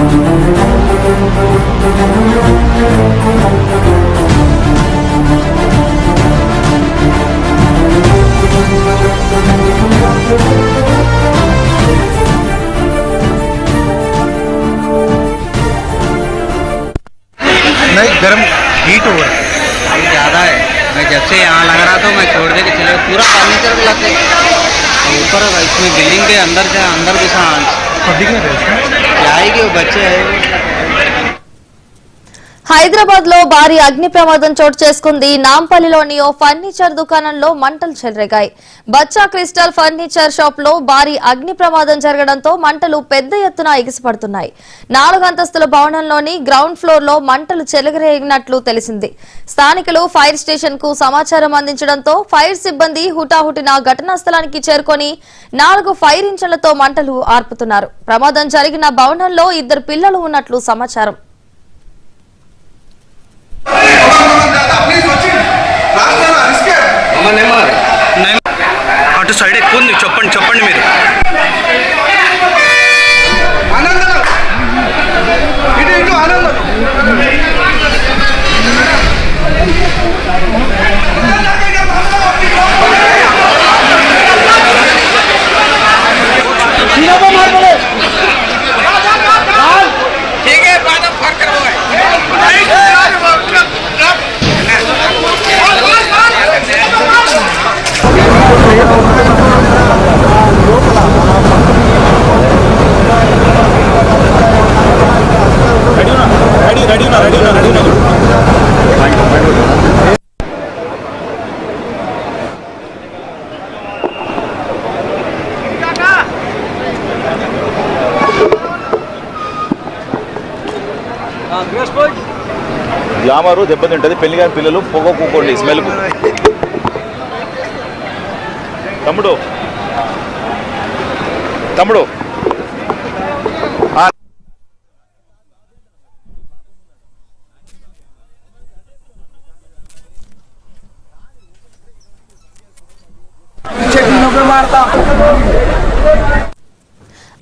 नहीं गर्म हीट हो रहा है ज़्यादा है। मैं जब से यहाँ लग रहा था मैं छोड़ दे के चले पूरा फर्नीचर लगे ऊपर इसमें बिल्डिंग के अंदर से अंदर भी पब्लिक में क्या है कि वो बच्चे है। హైదరాబాద్ లో భారీ అగ్ని ప్రమాదం చోటు చేసుకుంది. నాంపల్లిలోని ఓ ఫర్నిచర్ దుకాణంలో మంటలు చెలరేగాయి. బచ్చా క్రిస్టల్ ఫర్నిచర్ షాప్ లో భారీ అగ్ని ప్రమాదం జరగడంతో మంటలు పెద్ద ఎత్తున ఎగిసిపడుతున్నాయి. 4 అంతస్తుల భవనంలోని గ్రౌండ్ ఫ్లోర్ లో మంటలు చెలరేగినట్లు తెలిసింది. స్థానికులు ఫైర్ స్టేషన్ కు సమాచారం అందించడంతో ఫైర్ సిబ్బంది హుటాహుటిన ఘటనా స్థలానికి చేరుకొని 4 ఫైర్ ఇంజన్లతో మంటలు ఆర్పుతున్నారు. ప్రమాదం జరిగిన భవనంలో 2 పిల్లలు ఉన్నట్లు సమాచారం. అటు సైడ్ ఎక్కువ ఉంది. చెప్పండి మీరు గ్లామరు దెబ్బతింటుంది. పెళ్లి గారి పిల్లలు పొగ కూకోండి స్మెల్కు. తమ్ముడు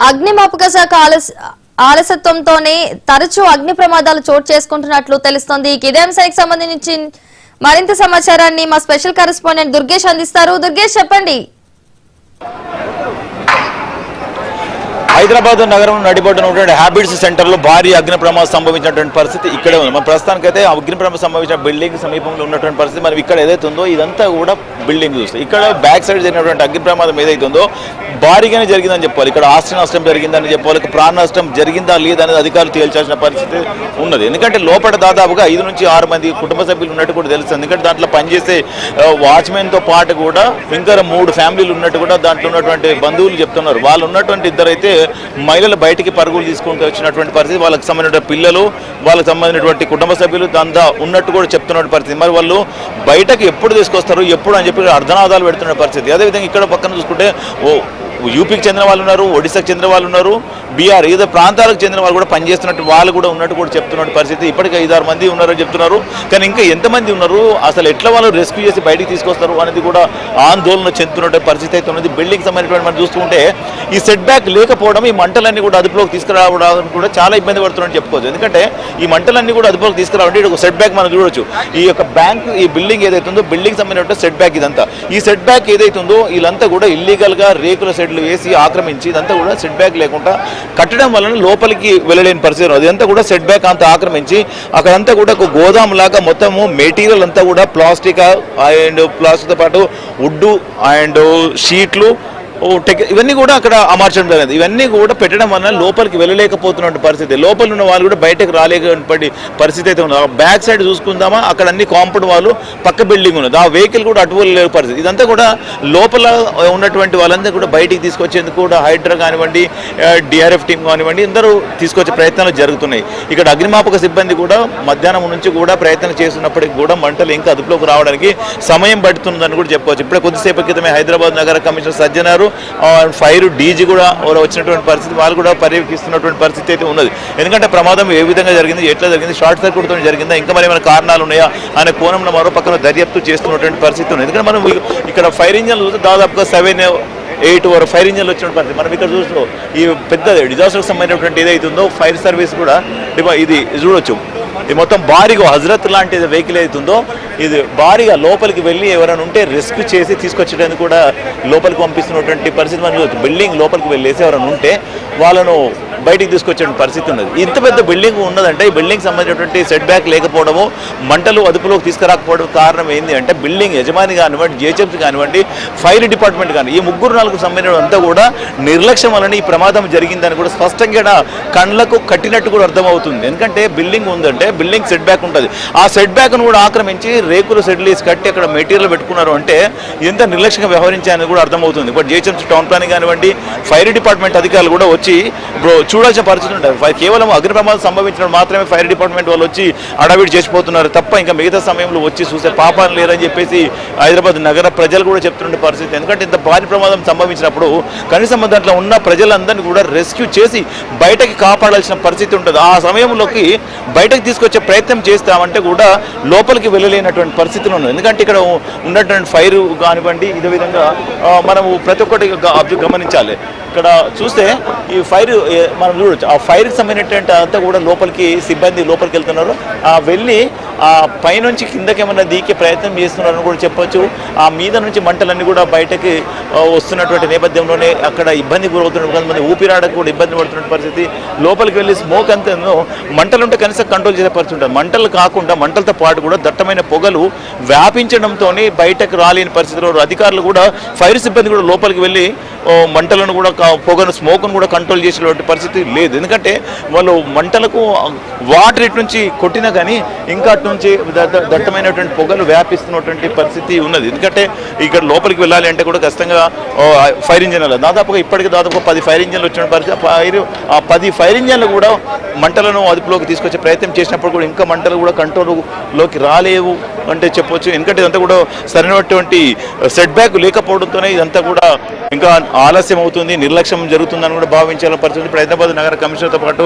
అగ్నిమాపక శాఖ ఆలస్యంతోనే తరచూ అగ్ని ప్రమాదాలు చోటు చేసుకుంటున్నట్లు తెలుస్తోంది. ఇదే అంశానికి సంబంధించి మరింత సమాచారాన్ని మా స్పెషల్ కరెస్పాండెంట్ దుర్గేష్ అందిస్తారు. దుర్గేష్ చెప్పండి. హైదరాబాద్ నగరం నడిబొడ్డున ఉన్నటువంటి హ్యాబిట్స్ సెంటర్లో భారీ అగ్ని ప్రమాదం సంభవించినటువంటి పరిస్థితి ఇక్కడే ఉంది. మన ప్రస్తుతానికైతే అగ్ని ప్రమాదం సంభవించిన బిల్డింగ్ సమీపంలో ఉన్నటువంటి పరిస్థితి మనం ఇక్కడ ఏదైతే ఉందో ఇదంతా కూడా బిల్డింగ్ చూస్తాం. ఇక్కడ బ్యాక్ సైడ్ జరిగినటువంటి అగ్ని ప్రమాదం ఏదైతే ఉందో భారీగానే జరిగిందని చెప్పాలి. ఇక్కడ ఆస్తి నష్టం జరిగిందని చెప్పాలి, ప్రాణ నష్టం జరిగిందా లేదనేది అధికారులు తేల్చాల్సిన పరిస్థితి ఉన్నది. ఎందుకంటే లోపల దాదాపుగా 5 నుంచి 6 మంది కుటుంబ సభ్యులు ఉన్నట్టు కూడా తెలుస్తుంది. ఎందుకంటే దాంట్లో పనిచేసే వాచ్మెన్తో పాటు కూడా ఇంకా 3 ఫ్యామిలీలు ఉన్నట్టు కూడా దాంట్లో ఉన్నటువంటి బంధువులు చెప్తున్నారు. వాళ్ళు ఉన్నటువంటి 2 అయితే మహిళలు బయటికి పరుగులు తీసుకుంటూ వచ్చినటువంటి పరిస్థితి. వాళ్ళకి సంబంధించిన పిల్లలు, వాళ్ళకి సంబంధించినటువంటి కుటుంబ సభ్యులు అంతా ఉన్నట్టు కూడా చెప్తున్న పరిస్థితి. మరి వాళ్ళు బయటకు ఎప్పుడు తీసుకొస్తారు ఎప్పుడు అని చెప్పి అర్ధనాదాలు పెడుతున్న పరిస్థితి. అదేవిధంగా ఇక్కడ పక్కన చూసుకుంటే యూపీకి చెందిన వాళ్ళు ఉన్నారు, ఒడిశాకు చెందిన వాళ్ళు ఉన్నారు, బీహార్ వివిధ ప్రాంతాలకు చెందిన వాళ్ళు కూడా పనిచేస్తున్నట్టు వాళ్ళు కూడా ఉన్నట్టు కూడా చెప్తున్న పరిస్థితి. ఇప్పటికే 5-6 మంది ఉన్నారని చెప్తున్నారు. కానీ ఇంకా ఎంతమంది ఉన్నారు, అసలు ఎట్లా వాళ్ళు రెస్క్యూ చేసి బయటికి తీసుకొస్తారు అనేది కూడా ఆందోళన చెందుతున్న పరిస్థితి అయితే ఉన్నది. బిల్డింగ్ సంబంధించినటువంటి మనం చూస్తుంటే ఈ సెట్ బ్యాక్ లేకపోవడం ఈ మంటలన్నీ కూడా అదుపులోకి తీసుకురావడానికి కూడా చాలా ఇబ్బంది పడుతున్నారని చెప్పుకోవచ్చు. ఎందుకంటే ఈ మంటలన్నీ కూడా అదుపులోకి తీసుకురావాలంటే ఒక సెట్ బ్యాక్ మనం చూడొచ్చు. ఈ యొక్క బ్యాంక్ ఈ బిల్డింగ్ ఏదైతే ఉందో బిల్డింగ్ సంబంధించిన సెట్ బ్యాక్ ఇదంతా. ఈ సెట్ బ్యాక్ ఏదైతే ఉందో వీళ్ళంతా కూడా ఇల్లీగల్గా రేకుల సెట్లు వేసి ఆక్రమించి ఇదంతా కూడా సెట్ బ్యాక్ లేకుండా కట్టడం వలన లోపలికి వెళ్ళలేని పరిస్థితి. అదంతా కూడా సెట్ బ్యాక్ అంతా ఆక్రమించి అక్కడంతా కూడా ఒక గోదాం లాగా మొత్తము మెటీరియల్ అంతా కూడా ప్లాస్టిక్ అండ్ ప్లాస్టిక్తో పాటు వుడ్ అండ్ షీట్లు ఇవన్నీ కూడా అక్కడ అమర్చడం జరిగింది. ఇవన్నీ కూడా పెట్టడం వలన లోపలికి వెళ్ళలేకపోతున్న పరిస్థితి. లోపల ఉన్న వాళ్ళు కూడా బయటకు రాలేకపోయి పరిస్థితి అయితే ఉంది. బ్యాక్ సైడ్ చూసుకుందామా అక్కడ అన్ని కాంపౌండ్ వాళ్ళు పక్క బిల్డింగ్ ఉన్నది. ఆ వెహికల్ కూడా అటువలే పరిస్థితి. ఇదంతా కూడా లోపల ఉన్నటువంటి వాళ్ళందరూ కూడా బయటికి తీసుకొచ్చేందుకు కూడా హైడ్రా కానివ్వండి, డిఆర్ఎఫ్ టీం కానివ్వండి అందరూ తీసుకొచ్చే ప్రయత్నాలు జరుగుతున్నాయి. ఇక్కడ అగ్నిమాపక సిబ్బంది కూడా మధ్యాహ్నం నుంచి కూడా ప్రయత్నం చేస్తున్నప్పటికీ కూడా మంటలు ఇంకా అదుపులోకి రావడానికి సమయం పడుతుందని కూడా చెప్పుకోవచ్చు. ఇప్పుడే కొద్దిసేపు క్రితమే హైదరాబాద్ నగర కమిషనర్ సజ్జనారు ఫైర్ డీజీ కూడా వచ్చినటువంటి పరిస్థితి, వాళ్ళు కూడా పర్యవేక్షిస్తున్నటువంటి పరిస్థితి అయితే ఉన్నది. ఎందుకంటే ప్రమాదం ఏ విధంగా జరిగింది, ఎట్లా జరిగింది, షార్ట్ సర్క్యూట్తో జరిగిందా, ఇంకా మరి ఏమైనా కారణాలు ఉన్నాయా అనే కోణంలో మరో పక్కన దర్యాప్తు చేస్తున్నటువంటి పరిస్థితి ఉంది. ఎందుకంటే మనం ఇక్కడ ఫైర్ ఇంజన్లు దాదాపుగా 7 8 ఓవర్ ఫైర్ ఇంజన్లు వచ్చిన పరిస్థితి. మనం ఇక్కడ చూస్తూ ఈ పెద్ద డిజాస్టర్కి సంబంధించినటువంటి ఏదైతుందో ఫైర్ సర్వీస్ కూడా ఇది చూడొచ్చు. ఇది మొత్తం భారీగా హజరత్ లాంటి వెహికల్ అవుతుందో ఇది భారీగా లోపలికి వెళ్ళి ఎవరైనా ఉంటే రెస్క్యూ చేసి తీసుకొచ్చేటందుకు కూడా లోపలికి పంపిస్తున్నటువంటి పరిస్థితి మనం చూడవచ్చు. బిల్డింగ్ లోపలికి వెళ్ళేసి ఎవరైనా ఉంటే వాళ్ళను బయటికి తీసుకొచ్చే పరిస్థితి ఉన్నది. ఇంత పెద్ద బిల్డింగ్ ఉన్నదంటే ఈ బిల్డింగ్ సంబంధించినటువంటి సెట్ బ్యాక్ లేకపోవడము, మంటలు అదుపులోకి తీసుకురాకపోవడం కారణం ఏంటి అంటే బిల్డింగ్ యజమాని కానివ్వండి, జిహెచ్ఎంసీ కానివ్వండి, ఫైర్ డిపార్ట్మెంట్ కానీ ఈ ముగ్గురు నాలుగు సంబంధించిన అంతా కూడా నిర్లక్ష్యం వలన ఈ ప్రమాదం జరిగిందని కూడా స్పష్టంగా కళ్ళకు కట్టినట్టు కూడా అర్థమవుతుంది. ఎందుకంటే బిల్డింగ్ ఉందంటే బిల్డింగ్ సెట్ బ్యాక్ ఉంటుంది. ఆ సెట్ బ్యాక్ను కూడా ఆక్రమించి రేకులు సెటిల్స్ కట్టి అక్కడ మెటీరియల్ పెట్టుకున్నారు అంటే ఎంత నిర్లక్ష్యంగా వ్యవహరించాయని కూడా అర్థమవుతుంది. బట్ జిహెచ్ఎంసీ టౌన్ ప్లానింగ్ కానివ్వండి, ఫైర్ డిపార్ట్మెంట్ అధికారులు కూడా వచ్చి చూడాల్సిన పరిస్థితి ఉంటుంది. కేవలం అగ్ని ప్రమాదం సంభవించినప్పుడు మాత్రమే ఫైర్ డిపార్ట్మెంట్ వాళ్ళు వచ్చి అడవిడి చేసిపోతున్నారు తప్ప ఇంకా మిగతా సమయంలో వచ్చి చూసే పాపాలు లేరని చెప్పేసి హైదరాబాద్ నగర ప్రజలు కూడా చెప్తున్న పరిస్థితి. ఎందుకంటే ఇంత భారీ ప్రమాదం సంభవించినప్పుడు కనీసం దాంట్లో ఉన్న ప్రజలందరినీ కూడా రెస్క్యూ చేసి బయటకి కాపాడాల్సిన పరిస్థితి ఉంటుంది. ఆ సమయంలోకి బయటకు తీసుకొచ్చే ప్రయత్నం చేస్తామంటే కూడా లోపలికి వెళ్ళలేనటువంటి పరిస్థితులు ఉన్నాయి. ఎందుకంటే ఇక్కడ ఉన్నటువంటి ఫైర్ కానివ్వండి ఇదే విధంగా మనము ప్రతి ఒక్కటి గమనించాలి. ఇక్కడ చూస్తే ఈ ఫైర్ మనం చూడవచ్చు. ఆ ఫైర్కి సంబంధించినటువంటి అంతా కూడా లోపలికి సిబ్బంది లోపలికి వెళ్తున్నారు. వెళ్ళి ఆ పైనుంచి కిందకి ఏమన్నా దీకే ప్రయత్నం చేస్తున్నారని కూడా చెప్పొచ్చు. ఆ మీద నుంచి మంటలన్నీ కూడా బయటకి వస్తున్నటువంటి నేపథ్యంలోనే అక్కడ ఇబ్బంది గురవుతున్నారు. కొంతమంది ఊపిరాడకు కూడా ఇబ్బంది పడుతున్న పరిస్థితి. లోపలికి వెళ్ళి స్మోక్ అంతా మంటలు ఉంటే కనీసం కంట్రోల్ చేసే పరిస్థితి ఉంటుంది. మంటలు కాకుండా మంటలతో పాటు కూడా దట్టమైన పొగలు వ్యాపించడంతో బయటకు రాలేని పరిస్థితిలో అధికారులు కూడా ఫైర్ సిబ్బంది కూడా లోపలికి వెళ్ళి మంటలను కూడా పొగను స్మోక్ను కూడా కంట్రోల్ చేసేటువంటి పరిస్థితి లేదు. ఎందుకంటే వాళ్ళు మంటలకు వాటర్ ఇటు నుంచి కొట్టినా కానీ ఇంకా అటు నుంచి దట్టమైనటువంటి పొగలు వ్యాపిస్తున్నటువంటి పరిస్థితి ఉన్నది. ఎందుకంటే ఇక్కడ లోపలికి వెళ్ళాలి అంటే కూడా ఖచ్చితంగా ఫైర్ ఇంజన్ దాదాపుగా ఇప్పటికీ దాదాపు 10 ఫైర్ ఇంజన్లు వచ్చిన పరిస్థితి. ఆ 10 ఫైర్ ఇంజన్లు కూడా మంటలను అదుపులోకి తీసుకొచ్చే ప్రయత్నం చేసినప్పుడు కూడా ఇంకా మంటలు కూడా కంట్రోల్లోకి రాలేవు అంటే చెప్పొచ్చు. ఎందుకంటే ఇదంతా కూడా సరైనటువంటి సెట్ బ్యాక్ లేకపోవడంతోనే ఇదంతా కూడా ఇంకా ఆలస్యం అవుతుంది, నిర్లక్ష్యం జరుగుతుందని కూడా భావించాలని పరిస్థితి. ఇప్పుడు హైదరాబాద్ నగర కమిషనర్తో పాటు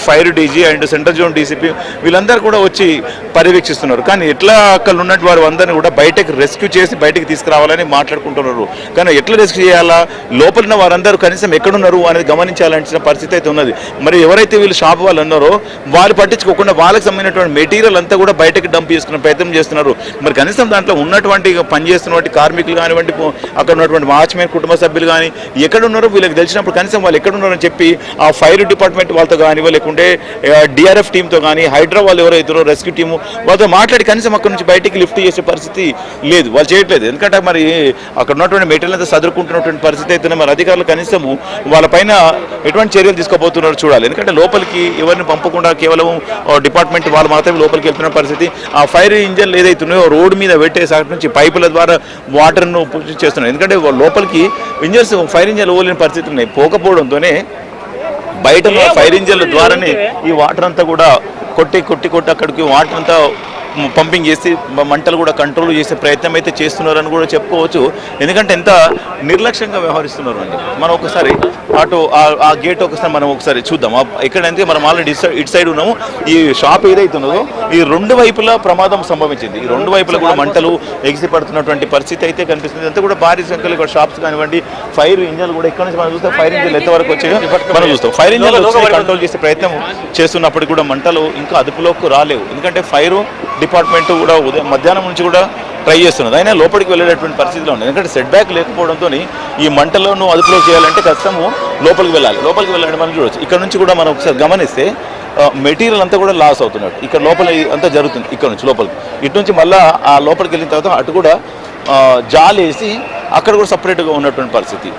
fire DG and central zone DCP వీళ్ళందరూ కూడా వచ్చి పర్యవేక్షిస్తున్నారు. కానీ ఎట్లా అక్కడ ఉన్నట్టు వారు అందరినీ కూడా బయటకు రెస్క్యూ చేసి బయటకు తీసుకురావాలని మాట్లాడుకుంటున్నారు. కానీ ఎట్లా రెస్క్యూ చేయాలా, లోపలిన వారందరూ కనీసం ఎక్కడున్నారు అనేది గమనించాల్సిన పరిస్థితి అయితే ఉన్నది. మరి ఎవరైతే వీళ్ళు షాప్ వాళ్ళు ఉన్నారో వాళ్ళు పట్టించుకోకుండా వాళ్ళకి సంబంధించినటువంటి మెటీరియల్ అంతా కూడా బయటకు డంప్ చేసుకునే ప్రయత్నం చేస్తున్నారు. మరి కనీసం దాంట్లో ఉన్నటువంటి పనిచేస్తున్నటువంటి కార్మికులు కానివ్వండి, అక్కడ ఉన్నటువంటి వాచ్మెన్ కుటుంబ సభ్యులు కానీ ఎక్కడున్నారో వీళ్ళకి తెలిసినప్పుడు కనీసం వాళ్ళు ఎక్కడున్నారని చెప్పి ఆ ఫైర్ డిపార్ట్మెంట్ వాళ్ళతో కానీ లేకుంటే డిఆర్ఎఫ్ టీంతో కానీ హైడ్రా వాళ్ళు ఎవరైతారో రెస్క్యూ టీము వాళ్ళతో మాట్లాడి కనీసం అక్కడ నుంచి బయటికి లిఫ్ట్ చేసే పరిస్థితి లేదు, వాళ్ళు చేయట్లేదు. ఎందుకంటే మరి అక్కడ ఉన్నటువంటి మెటీరియల్ అంతా చదువుకుంటున్నటువంటి పరిస్థితి అయితే మరి అధికారులు కనీసము వాళ్ళపైన ఎటువంటి చర్యలు తీసుకోబోతున్నారో చూడాలి. ఎందుకంటే లోపలికి ఎవరిని పంపకుండా కేవలం డిపార్ట్మెంట్ వాళ్ళు మాత్రమే లోపలికి వెళ్తున్న పరిస్థితి. ఆ ఫైర్ ఇంజన్లు ఏదైతున్నాయో రోడ్డు మీద పెట్టేసి అక్కడి నుంచి పైపుల ద్వారా వాటర్ను పుష్ చేస్తున్నారు. ఎందుకంటే లోపలికి ఇంజన్స్ ఫైర్ ఇంజన్లు ఓలిన పరిస్థితి ఉన్నాయి. పోకపోవడంతోనే బయట ఫైర్ ఇంజన్ల ద్వారానే ఈ వాటర్ అంతా కూడా కొట్టి అక్కడికి వాటర్ అంతా పంపింగ్ చేసి మంటలు కూడా కంట్రోల్ చేసే ప్రయత్నం అయితే చేస్తున్నారని కూడా చెప్పుకోవచ్చు. ఎందుకంటే ఎంత నిర్లక్ష్యంగా వ్యవహరిస్తున్నారు అండి. మనం ఒకసారి అటు ఆ గేట్ ఒకసారి మనం ఒకసారి చూద్దాం. ఎక్కడంటే మనం ఆల్రెడీ ఇటు సైడ్ ఉన్నాము. ఈ షాప్ ఏదైతే ఉన్నదో ఈ రెండు వైపులా ప్రమాదం సంభవించింది. ఈ రెండు వైపులా కూడా మంటలు ఎగిసి పడుతున్నటువంటి పరిస్థితి అయితే కనిపిస్తుంది. అంతా కూడా భారీ సంఖ్యలో ఇక్కడ షాప్స్ కానివ్వండి, ఫైర్ ఇంజన్లు కూడా ఇక్కడ నుంచి మనం చూస్తే ఫైర్ ఇంజన్లు ఎంతవరకు వచ్చాయో మనం చూస్తాం. ఫైర్ ఇంజన్లు కంట్రోల్ చేసే ప్రయత్నం చేస్తున్నప్పుడు కూడా మంటలు ఇంకా అదుపులోకి రాలేవు. ఎందుకంటే ఫైర్ డిపార్ట్మెంట్ కూడా మధ్యాహ్నం నుంచి కూడా ట్రై చేస్తున్నది, అయినా లోపలికి వెళ్ళేటటువంటి పరిస్థితిలో ఉంది. ఎందుకంటే సెట్ బ్యాక్ లేకపోవడంతో ఈ మంటలను అదుపులో చేయాలంటే కష్టము, లోపలికి వెళ్ళాలంటే మనం చూడవచ్చు. ఇక్కడ నుంచి కూడా మనం ఒకసారి గమనిస్తే మెటీరియల్ అంతా కూడా లాస్ అవుతున్నట్టు ఇక్కడ లోపల అంతా జరుగుతుంది. ఇక్కడ నుంచి లోపలికి ఇటు నుంచి మళ్ళీ ఆ లోపలికి వెళ్ళిన తర్వాత అటు కూడా జాల్ వేసి అక్కడ కూడా సపరేట్గా ఉన్నటువంటి పరిస్థితి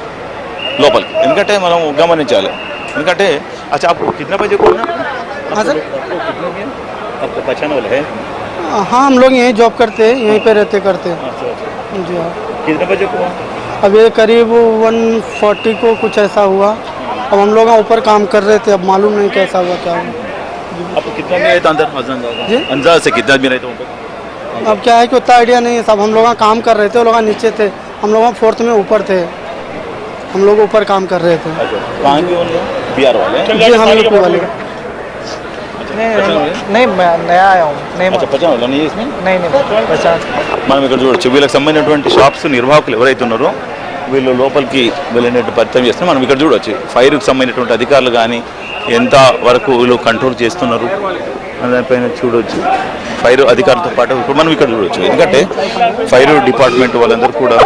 లోపలికి. ఎందుకంటే మనం గమనించాలి. ఎందుకంటే ఆ చాపు కిतना बजे को आपको पहचान वाला है? हाँ, हम लोग यहीं जॉब करते हैं, यहीं पे रहते करते हैं। जी हाँ। कितने बजे को? अब ये करीब 140 को कुछ ऐसा हुआ। अब हम लोग ऊपर काम कर रहे थे, अब मालूम नहीं कैसा हुआ क्या हुआ। आपको कितना में रहता अंदर? अंदाज से कितना में रहता हूँ? अब क्या है कि उतना आइडिया नहीं है। सब हम लोग काम कर रहे थे, वो लोग नीचे थे, हम लोग 4th में ऊपर थे, हम लोग ऊपर काम कर रहे थे। कहाँ के होंगे? बिहार वाले? जी हम यूपी वाले। नहीं मैं नया आया हूँ। नहीं अच्छा, पहचान वाला नहीं है इसमें? नहीं पहचान। మనం ఇక్కడ చూడొచ్చు వీళ్ళకి సంబంధించినటువంటి షాప్స్ నిర్వాహకులు ఎవరైతే ఉన్నారో వీళ్ళు లోపలికి వెళ్ళినట్టు ప్రయత్నం చేస్తున్నారు. మనం ఇక్కడ చూడవచ్చు ఫైర్కి సంబంధించినటువంటి అధికారులు కానీ ఎంత వరకు వీళ్ళు కంట్రోల్ చేస్తున్నారు దానిపైన చూడవచ్చు. ఫైర్ అధికారులతో పాటు ఇప్పుడు మనం ఇక్కడ చూడవచ్చు. ఎందుకంటే ఫైర్ డిపార్ట్మెంట్ వాళ్ళందరూ కూడా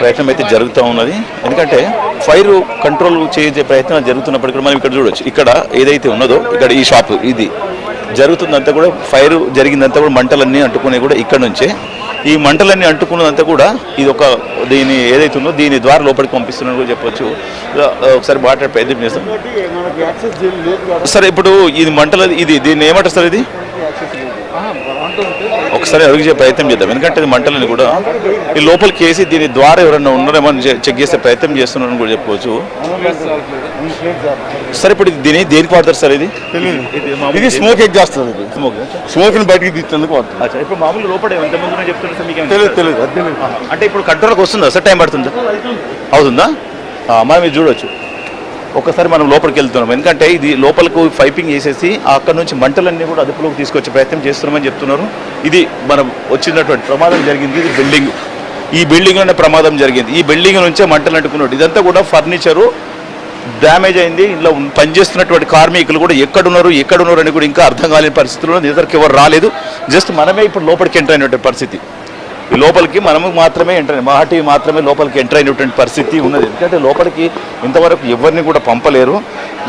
ప్రయత్నం అయితే జరుగుతూ ఉన్నది. ఎందుకంటే ఫైర్ కంట్రోల్ చేసే ప్రయత్నం జరుగుతున్నప్పటికీ మనం ఇక్కడ చూడవచ్చు. ఇక్కడ ఏదైతే ఉన్నదో ఇక్కడ ఈ షాప్ ఇది జరుగుతుందంతా కూడా ఫైర్ జరిగిందంతా కూడా మంటలన్నీ అంటుకునే కూడా ఇక్కడ నుంచే ఈ మంటలన్నీ అంటుకున్నదంతా కూడా ఇది ఒక దీని ఏదైతే ఉందో దీని ద్వారా లోపలికి పంపిస్తున్నారని కూడా చెప్పొచ్చు. ఒకసారి మాట్లాడే ప్రయత్నం చేస్తాం. సరే ఇప్పుడు ఇది మంటల దీన్ని ఏమంటారు సార్? ఇది ఒకసారి అడిగే ప్రయత్నం చేద్దాం. ఎందుకంటే ఇది మంటలని కూడా ఈ లోపలికి వేసి దీని ద్వారా ఎవరైనా ఉన్నారేమో చెక్ చేసే ప్రయత్నం చేస్తున్నారని కూడా చెప్పుకోవచ్చు. సరే ఇప్పుడు దేనికి వాడతారు సార్? ఇది స్మోక్ ఎగ్జాస్ట్ వస్తుంది. స్మోక్ ని బయటికి తీసేందుకు వాడుతుంది. అచ్చా, ఇప్పుడు మామూలు లోపల ఎంతమంది చెప్తున్నారు సార్? మీకు తెలియదు. అంటే ఇప్పుడు కంట్రోల్కి వస్తుందా సార్? టైం పడుతుందా? అవుతుందా? మనం ఇది చూడవచ్చు. ఒక్కసారి మనం లోపలికి వెళ్తున్నాం. ఎందుకంటే ఇది లోపలకు పైపింగ్ వేసేసి అక్కడ నుంచి మంటలన్నీ కూడా అదుపులోకి తీసుకొచ్చే ప్రయత్నం చేస్తున్నామని చెప్తున్నారు. ఇది మనం వచ్చినటువంటి ప్రమాదం జరిగింది. ఇది బిల్డింగ్, ఈ బిల్డింగ్లోనే ప్రమాదం జరిగింది. ఈ బిల్డింగ్ నుంచే మంటలు అంటుకున్నట్టు ఇదంతా కూడా ఫర్నిచరు డ్యామేజ్ అయింది. ఇంట్లో పనిచేస్తున్నటువంటి కార్మికులు కూడా ఎక్కడున్నారు అని కూడా ఇంకా అర్థం కాలేని పరిస్థితుల్లో నిద్రకి ఎవరు రాలేదు. జస్ట్ మనమే ఇప్పుడు లోపలికి ఎంటర్ అయినటువంటి పరిస్థితి. ఈ లోపలికి మనము మాత్రమే ఎంటర్ మహాటి మాత్రమే లోపలికి ఎంటర్ అయినటువంటి పరిస్థితి ఉన్నది. ఎందుకంటే లోపలికి ఇంతవరకు ఎవరిని కూడా పంపలేరు.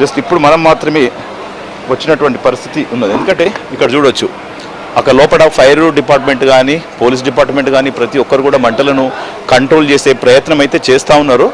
జస్ట్ ఇప్పుడు మనం మాత్రమే వచ్చినటువంటి పరిస్థితి ఉన్నది. ఎందుకంటే ఇక్కడ చూడవచ్చు అక్కడ లోపల ఫైర్ డిపార్ట్మెంట్ కానీ పోలీస్ డిపార్ట్మెంట్ కానీ ప్రతి ఒక్కరు కూడా మంటలను కంట్రోల్ చేసే ప్రయత్నం అయితే చేస్తూ ఉన్నారు.